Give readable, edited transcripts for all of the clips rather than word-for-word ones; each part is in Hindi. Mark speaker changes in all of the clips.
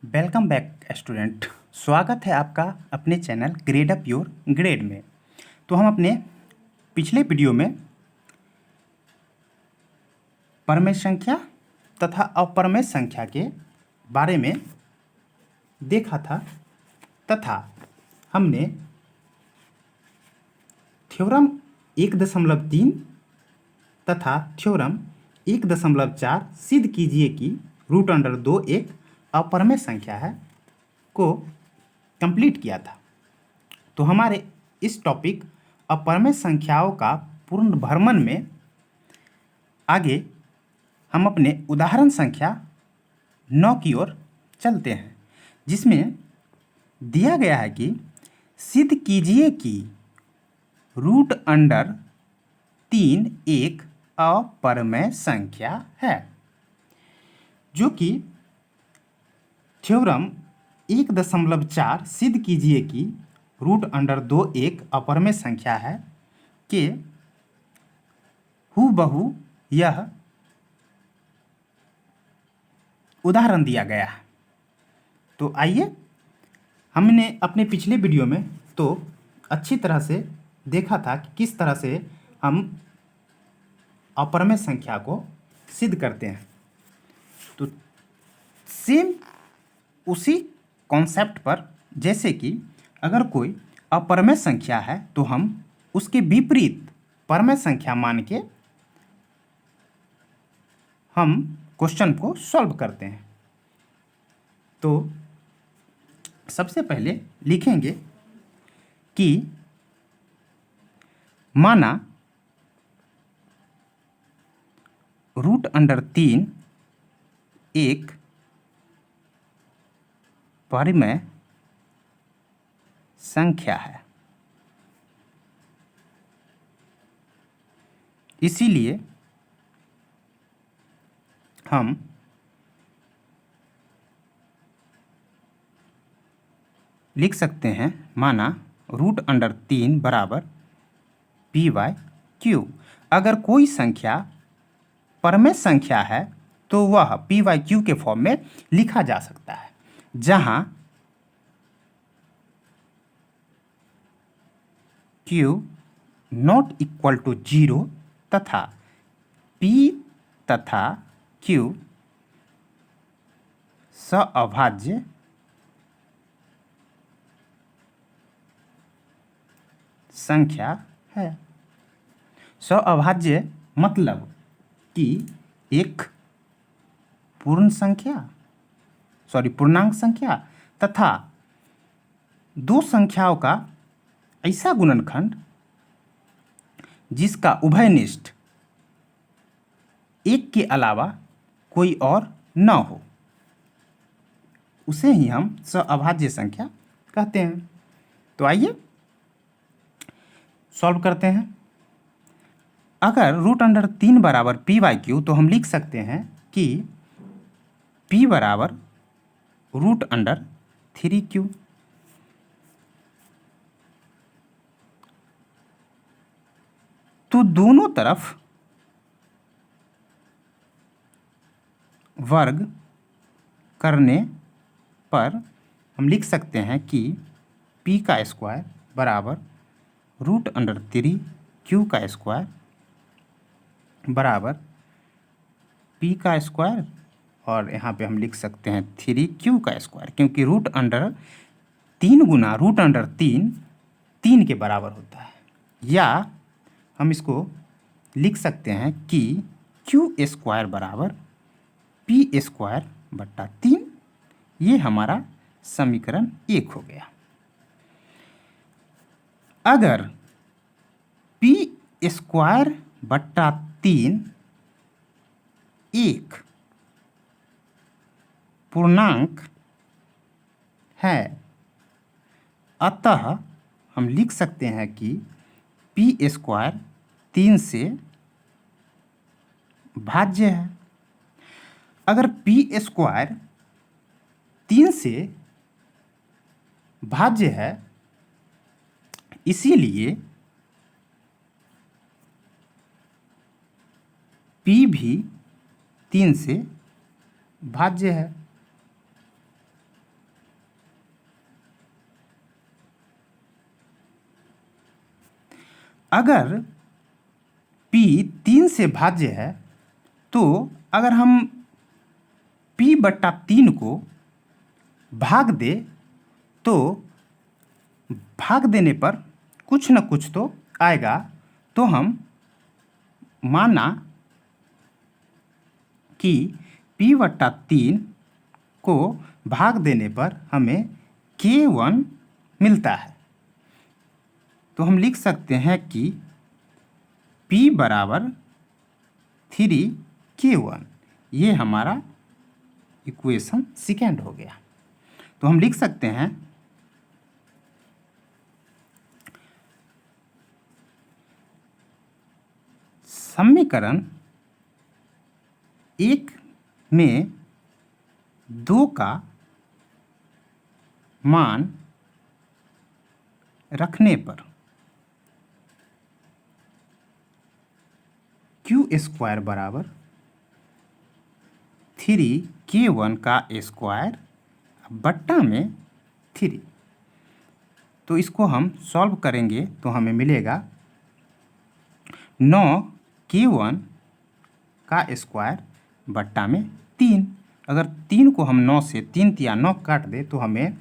Speaker 1: Welcome back student. स्वागत है आपका अपने channel grade up your grade में। तो हम अपने पिछले वीडियो में परमेय संख्या तथा अपरमेय संख्या के बारे में देखा था तथा हमने थ्योरम 1.3 तथा थ्योरम 1.4 सिद्ध कीजिए कि √2 एक अपरमेय संख्या है को कंप्लीट किया था। तो हमारे इस टॉपिक अपरमेय संख्याओं का पूर्ण भ्रमण में आगे हम अपने उदाहरण संख्या 9 की ओर चलते हैं, जिसमें दिया गया है कि सिद्ध कीजिए कि √3 एक अपरमेय संख्या है, जो कि थ्योरम 1.4 सिद्ध कीजिए कि √2 एक अपरमेय संख्या है के हूबहू यह उदाहरण दिया गया है। तो आइए, हमने अपने पिछले वीडियो में तो अच्छी तरह से देखा था कि किस तरह से हम अपरमेय संख्या को सिद्ध करते हैं। तो सेम उसी कॉन्सेप्ट पर, जैसे कि अगर कोई अपरमेय संख्या है तो हम उसके विपरीत परमेय संख्या मान के हम क्वेश्चन को सॉल्व करते हैं। तो सबसे पहले लिखेंगे कि माना √3 एक परिमेय संख्या है, इसीलिए हम लिख सकते हैं माना √3 बराबर p/q। अगर कोई संख्या परमेय संख्या है तो वह p/q के फॉर्म में लिखा जा सकता है, जहां q नॉट इक्वल टू 0 तथा p तथा q सअभाज्य संख्या है। सअभाज्य मतलब कि एक पूर्णांक संख्या तथा दो संख्याओं का ऐसा गुणनखंड जिसका उभयनिष्ठ एक के अलावा कोई और न हो, उसे ही हम सअभाज्य संख्या कहते हैं। तो आइए सॉल्व करते हैं। अगर √3 बराबर p/q तो हम लिख सकते हैं कि p बराबर √3q। तो दोनों तरफ वर्ग करने पर हम लिख सकते हैं कि p का स्क्वायर बराबर √3q का स्क्वायर बराबर p का स्क्वायर, और यहाँ पे हम लिख सकते हैं 3q का स्क्वायर, क्योंकि √3 गुना √3 3 के बराबर होता है। या हम इसको लिख सकते हैं कि q स्क्वायर बराबर p स्क्वायर बट्टा 3। ये हमारा समीकरण 1 हो गया। अगर p स्क्वायर बट्टा 3 एक पूर्णांक है, अतः हम लिख सकते हैं कि p स्क्वायर 3 से भाज्य है। अगर p स्क्वायर 3 से भाज्य है, इसीलिए p भी 3 से भाज्य है। अगर p 3 से भाज्य है तो अगर हम p/3 को भाग दे तो भाग देने पर कुछ न कुछ तो आएगा। तो हम माना कि p/3 को भाग देने पर हमें k1 मिलता है। तो हम लिख सकते हैं कि p बराबर 3k1। ये हमारा इक्वेशन सेकेंड हो गया। तो हम लिख सकते हैं समीकरण 1 में 2 का मान रखने पर q² बराबर 3k1 का स्क्वायर बट्टा में 3। तो इसको हम सॉल्व करेंगे तो हमें मिलेगा 9k1 का स्क्वायर बट्टा में 3। अगर 3 को हम 9 से 3 या 9 काट दे तो हमें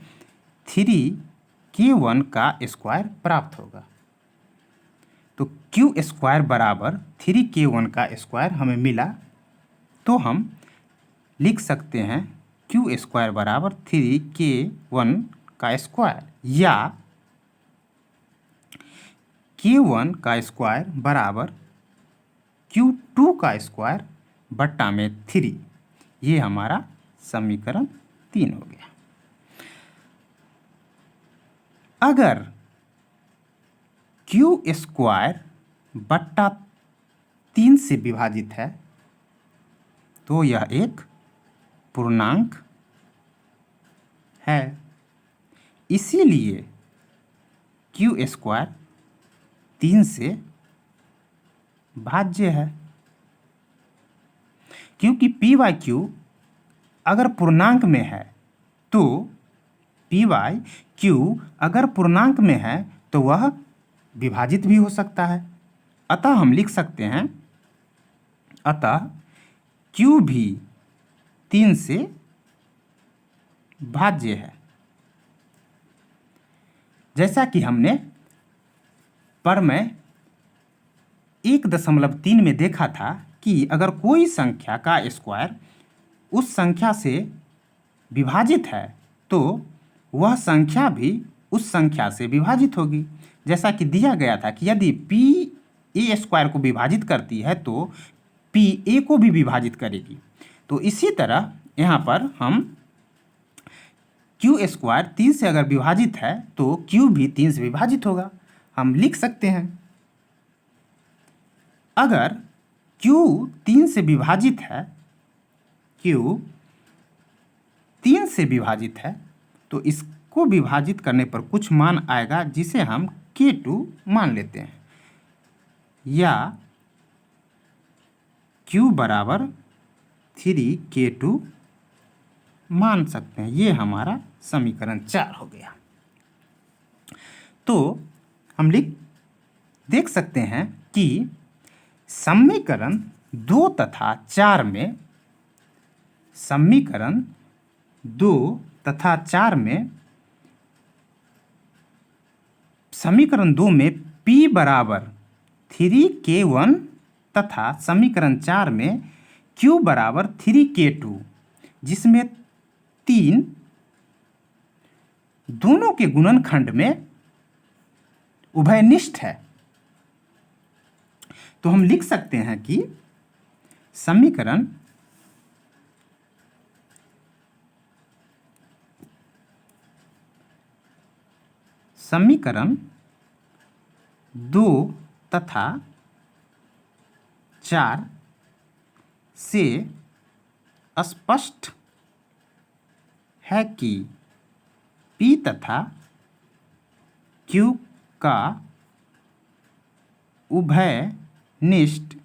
Speaker 1: 3k1 का स्क्वायर प्राप्त होगा। तो q² बराबर 3k1 का स्क्वायर हमें मिला। तो हम लिख सकते हैं q² बराबर 3k1 का स्क्वायर या k1 का स्क्वायर बराबर q2 का स्क्वायर बट्टा में 3। ये हमारा समीकरण 3 हो गया। अगर q² बट्टा 3 से विभाजित है तो यह एक पूर्णांक है, इसीलिए q² 3 से भाज्य है। क्योंकि p/q अगर पूर्णांक में है तो p/q अगर पूर्णांक में है तो वह विभाजित भी हो सकता है। अतः हम लिख सकते हैं अतः q भी 3 से भाज्य है। जैसा कि हमने प्रमेय 1.3 में देखा था कि अगर कोई संख्या का स्क्वायर उस संख्या से विभाजित है तो वह संख्या भी उस संख्या से विभाजित होगी। जैसा कि दिया गया था कि यदि p a² को विभाजित करती है तो p a को भी विभाजित करेगी। तो इसी तरह यहाँ पर हम q² 3 से अगर विभाजित है तो q भी 3 से विभाजित होगा। हम लिख सकते हैं अगर q 3 से विभाजित है, q 3 से विभाजित है तो इसको विभाजित करने पर कुछ मान आएगा जिसे हम k2 मान लेते हैं या q बराबर 3k2 मान सकते हैं। ये हमारा समीकरण 4 हो गया। तो हम देख सकते हैं कि समीकरण 2 तथा 4 में समीकरण 2 तथा 4 में समीकरण 2 में p बराबर 3k1 तथा समीकरण 4 में q बराबर 3k2 जिसमें 3 दोनों के गुणनखंड में उभयनिष्ठ है। तो हम लिख सकते हैं कि समीकरण समीकरण 2 तथा 4 से स्पष्ट है कि p तथा q का उभयनिष्ठ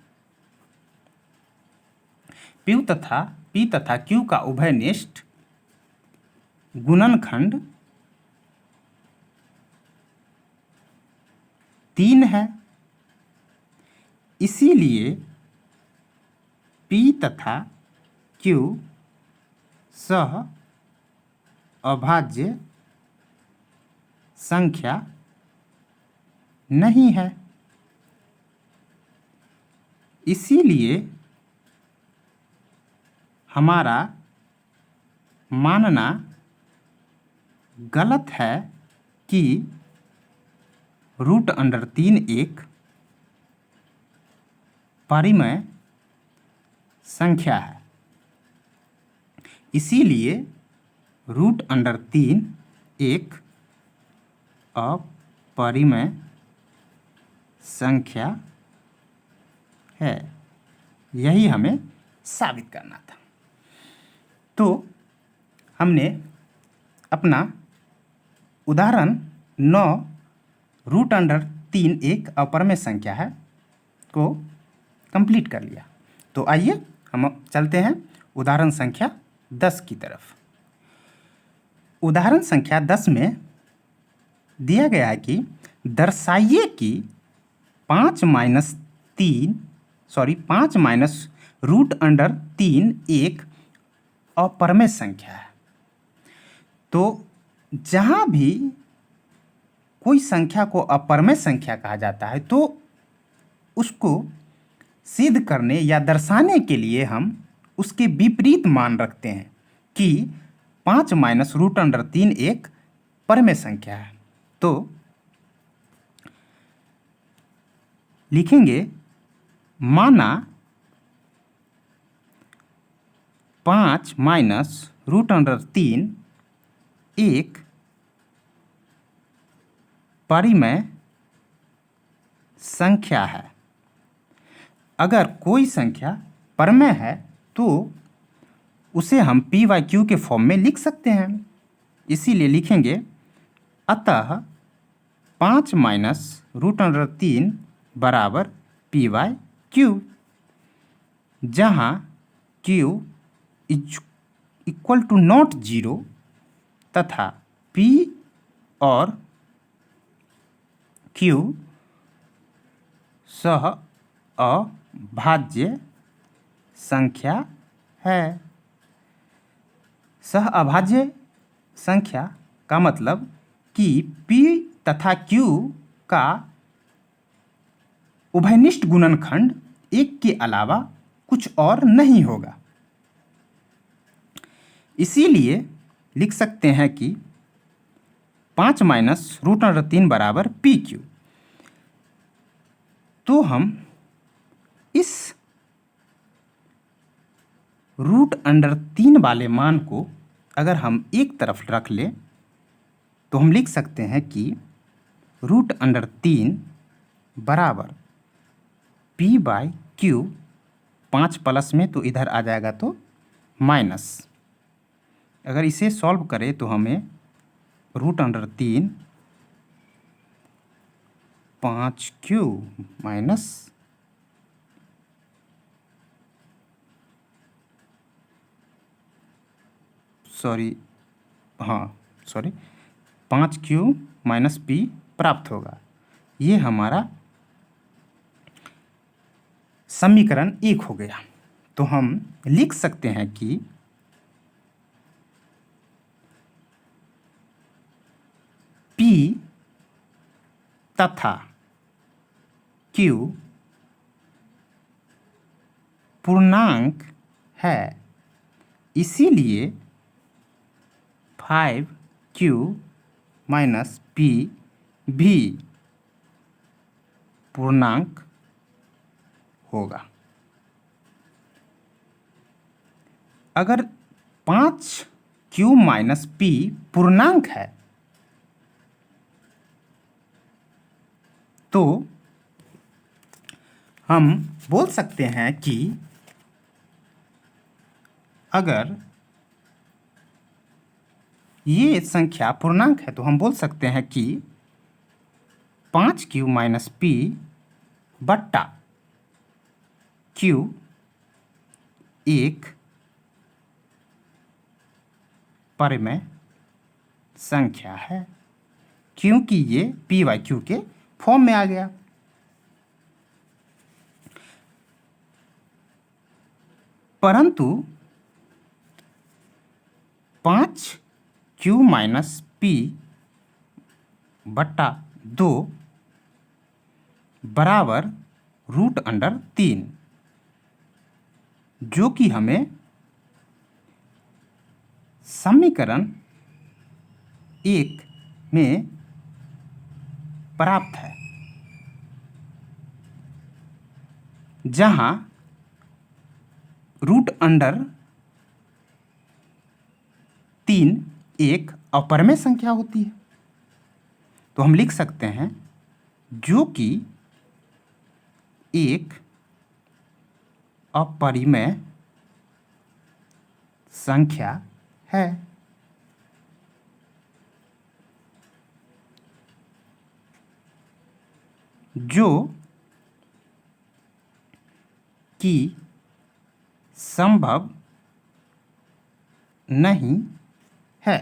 Speaker 1: p तथा q का उभयनिष्ठ गुणनखंड 3 है इसीलिए P तथा Q सह अभाज्य संख्या नहीं है। इसीलिए हमारा मानना गलत है कि √3 एक परिमेय संख्या है। इसीलिए √3 एक अपरिमेय संख्या है। यही हमें साबित करना था। तो हमने अपना उदाहरण 9 √3 एक अपरिमेय संख्या है को कंप्लीट कर लिया। तो आइए हम चलते हैं उदाहरण संख्या 10 की तरफ। उदाहरण संख्या 10 में दिया गया है कि दर्शाइए कि 5 माइनस √3 एक अपरिमेय संख्या है। तो जहाँ भी कोई संख्या को अपरिमेय संख्या कहा जाता है तो उसको सिद्ध करने या दर्शाने के लिए हम उसके विपरीत मान रखते हैं कि 5 माइनस √3 एक परिमेय संख्या है। तो लिखेंगे माना 5 माइनस √3 एक परिमेय संख्या है। अगर कोई संख्या परिमेय है तो उसे हम p/q के फॉर्म में लिख सकते हैं। इसीलिए लिखेंगे अतः 5 माइनस √3 बराबर p/q, जहाँ q इक्वल टू नॉट 0 तथा p और q सह अभाज्य संख्या है। सह अभाज्य संख्या का मतलब कि p तथा q का उभयनिष्ठ गुणनखंड 1 के अलावा कुछ और नहीं होगा। इसीलिए लिख सकते हैं कि 5 माइनस √3 बराबर pq। तो हम इस √3 वाले मान को अगर हम एक तरफ रख लें तो हम लिख सकते हैं कि √3 बराबर p/q, 5 प्लस में तो इधर आ जाएगा तो माइनस। अगर इसे सॉल्व करें तो हमें √3 5q minus 5q minus p प्राप्त होगा। ये हमारा समीकरण 1 हो गया। तो हम लिख सकते हैं कि p तथा q पूर्णांक है। इसीलिए 5q माइनस p भी पूर्णांक होगा। अगर 5q माइनस p पूर्णांक है तो हम बोल सकते हैं कि अगर ये संख्या पूर्णांक है तो हम बोल सकते हैं कि 5q माइनस p बट्टा q एक परिमेय संख्या है, क्योंकि ये p/q के फॉर्म में आ गया। परंतु 5q माइनस p बट्टा 2 बराबर √3, जो कि हमें समीकरण 1 में प्राप्त है, जहां √3 एक अपरिमेय संख्या होती है। तो हम लिख सकते हैं जो कि एक अपरिमेय संख्या है। जो कि संभव नहीं है।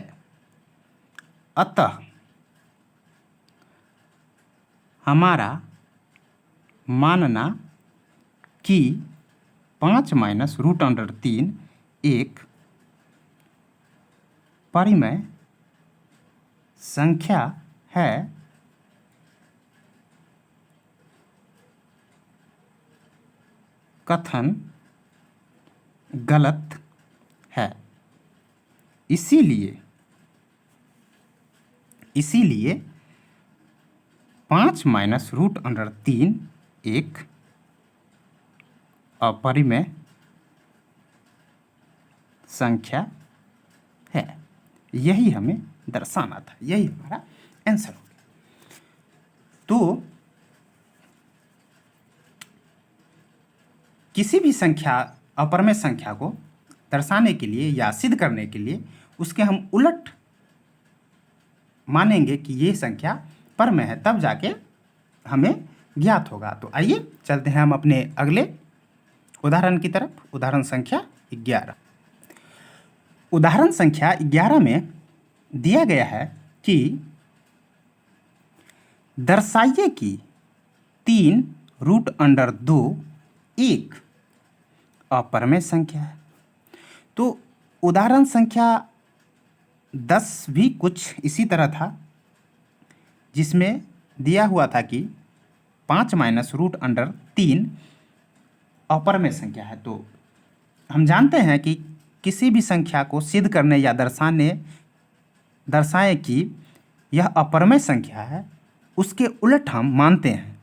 Speaker 1: अतः हमारा मानना कि 5 माइनस √3 एक परिमेय संख्या है, कथन गलत है। इसीलिए 5 माइनस √3 एक अपरिमेय संख्या है। यही हमें दर्शाना था, यही हमारा आंसर हो गया। तो किसी भी संख्या, अपरिमेय संख्या को दर्शाने के लिए या सिद्ध करने के लिए उसके हम उलट मानेंगे कि ये संख्या परमेय है, तब जाके हमें ज्ञात होगा। तो आइए चलते हैं हम अपने अगले उदाहरण की तरफ। उदाहरण संख्या 11। उदाहरण संख्या 11 में दिया गया है कि दर्शाइए कि 3√2 एक अपरिमेय संख्या है। तो उदाहरण संख्या 10 भी कुछ इसी तरह था, जिसमें दिया हुआ था कि 5 माइनस √3 अपरिमेय संख्या है। तो हम जानते हैं कि किसी भी संख्या को सिद्ध करने या दर्शाएं कि यह अपरिमेय संख्या है, उसके उलट हम मानते हैं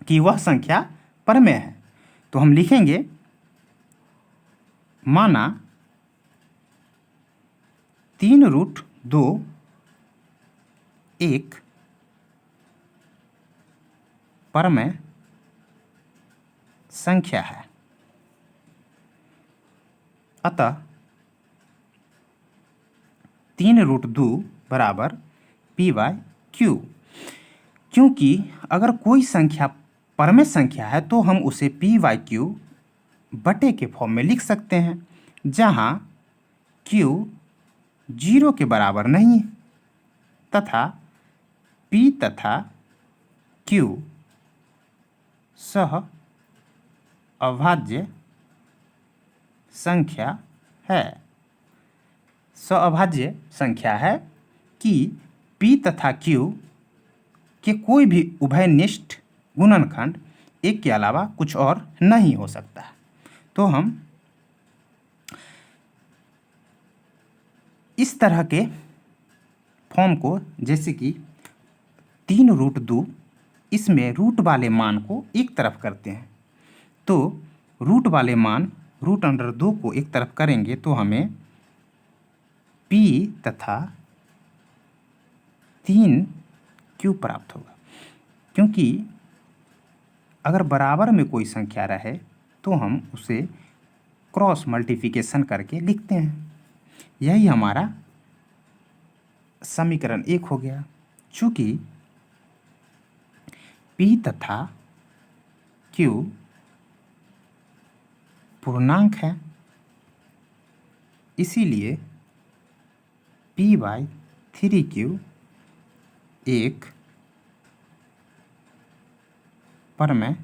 Speaker 1: कि वह संख्या परमेय है। तो हम लिखेंगे माना 3√2 एक परमेय संख्या है। अतः 3√2 बराबर p/q। क्योंकि अगर कोई संख्या परमेय संख्या है तो हम उसे p/q बटे के फॉर्म में लिख सकते हैं, जहां q 0 के बराबर नहीं है तथा p तथा q सह अभाज्य संख्या है। सहअभाज्य संख्या है कि p तथा q के कोई भी उभयनिष्ठ गुणनखंड एक के अलावा कुछ और नहीं हो सकता है। तो हम इस तरह के फॉर्म को, जैसे कि 3√2, इसमें रूट वाले मान को एक तरफ करते हैं। तो रूट वाले मान √2 को एक तरफ करेंगे तो हमें p तथा 3q प्राप्त होगा। क्योंकि अगर बराबर में कोई संख्या रहे तो हम उसे क्रॉस मल्टीप्लिकेशन करके लिखते हैं। यही हमारा समीकरण 1 हो गया। चूँकि p तथा q पूर्णांक है, इसीलिए p/3q एक परमेय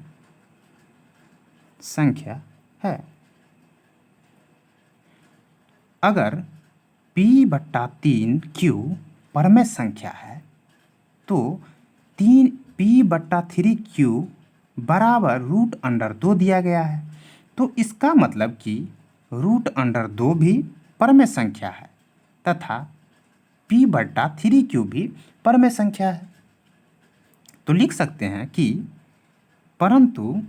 Speaker 1: संख्या है। अगर p/3q परमेय संख्या है तो 3p/3q बराबर √2 दिया गया है। तो इसका मतलब कि √2 भी परमेय संख्या है तथा p/3q भी परमेय संख्या है। तो लिख सकते हैं कि परंतु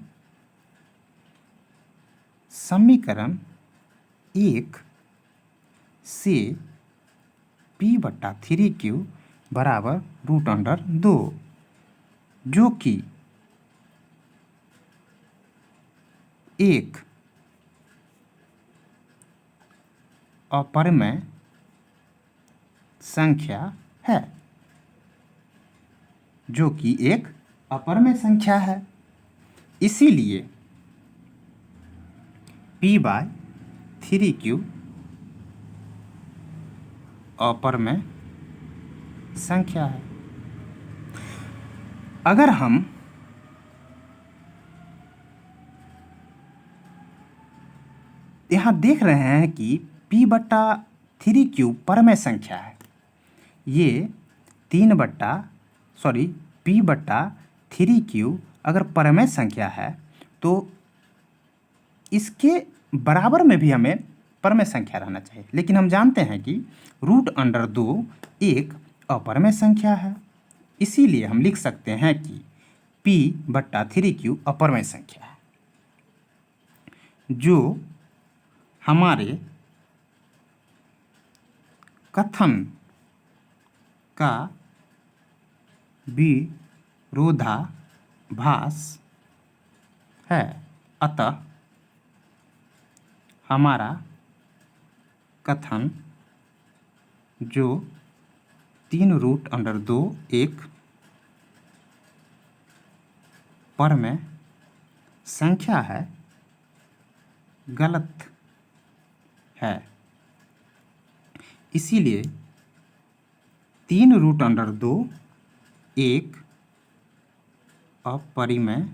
Speaker 1: समीकरण 1 से p/3q बराबर √2 जो कि एक अपरमेय संख्या है, जो कि एक अपरमेय संख्या है। इसीलिए p/3q अपरमेय संख्या है। अगर हम यहाँ देख रहे हैं कि p/3q परमेय संख्या है, ये p/3q अगर परमेय संख्या है तो इसके बराबर में भी हमें परमेय संख्या रहना चाहिए। लेकिन हम जानते हैं कि √2 एक अपरमेय संख्या है, इसीलिए हम लिख सकते हैं कि p/3q अपरमेय संख्या है, जो हमारे कथन का विरोधाभास है। अतः हमारा कथन जो 3√2 एक परमेय संख्या है गलत है। इसीलिए 3√2 एक अपरिमेय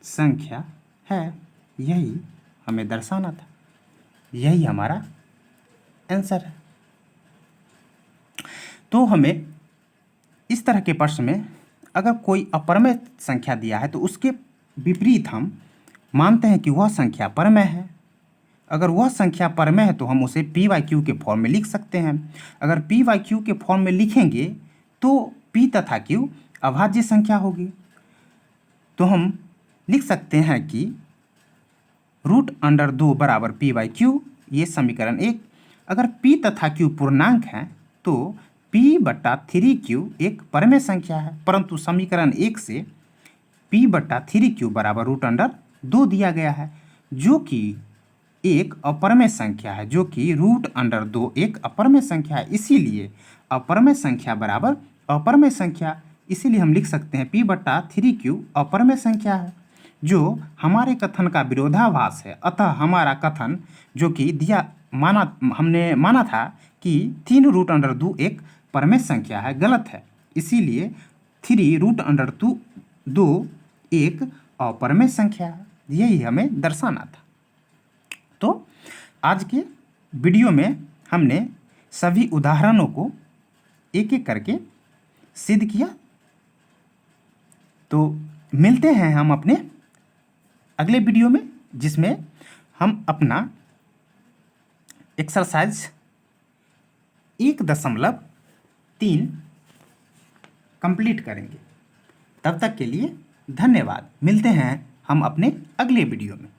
Speaker 1: संख्या है। यही हमें दर्शाना था, यही हमारा आंसर है। तो हमें इस तरह के प्रश्न में अगर कोई अपरमेय संख्या दिया है तो उसके विपरीत हम मानते हैं कि वह संख्या परमेय है। अगर वह संख्या परमेय है तो हम उसे p/q के फॉर्म में लिख सकते हैं। अगर p/q के फॉर्म में लिखेंगे तो p तथा q अभाज्य संख्या होगी। तो हम लिख सकते हैं कि √2 बराबर p/q, ये समीकरण 1। अगर p तथा q पूर्णांक हैं तो p/3q एक परमेय संख्या है, परंतु समीकरण 1 से p/3q बराबर √2 दिया गया है, जो कि एक अपरमेय संख्या है, जो कि √2 एक अपरमेय संख्या है। इसीलिए अपरमेय संख्या बराबर अपरमेय संख्या, इसीलिए हम लिख सकते हैं p/3q अपरमेय संख्या है, जो हमारे कथन का विरोधाभास है। अतः हमारा कथन जो कि हमने माना था कि 3√2 एक परमेय संख्या है, गलत है। इसीलिए 3√2 एक अपरमेय संख्या है, यही हमें दर्शाना था। तो आज के वीडियो में हमने सभी उदाहरणों को एक एक करके सिद्ध किया। तो मिलते हैं हम अपने अगले वीडियो में, जिसमें हम अपना एक्सरसाइज 1.3 कंप्लीट करेंगे। तब तक के लिए धन्यवाद। मिलते हैं हम अपने अगले वीडियो में।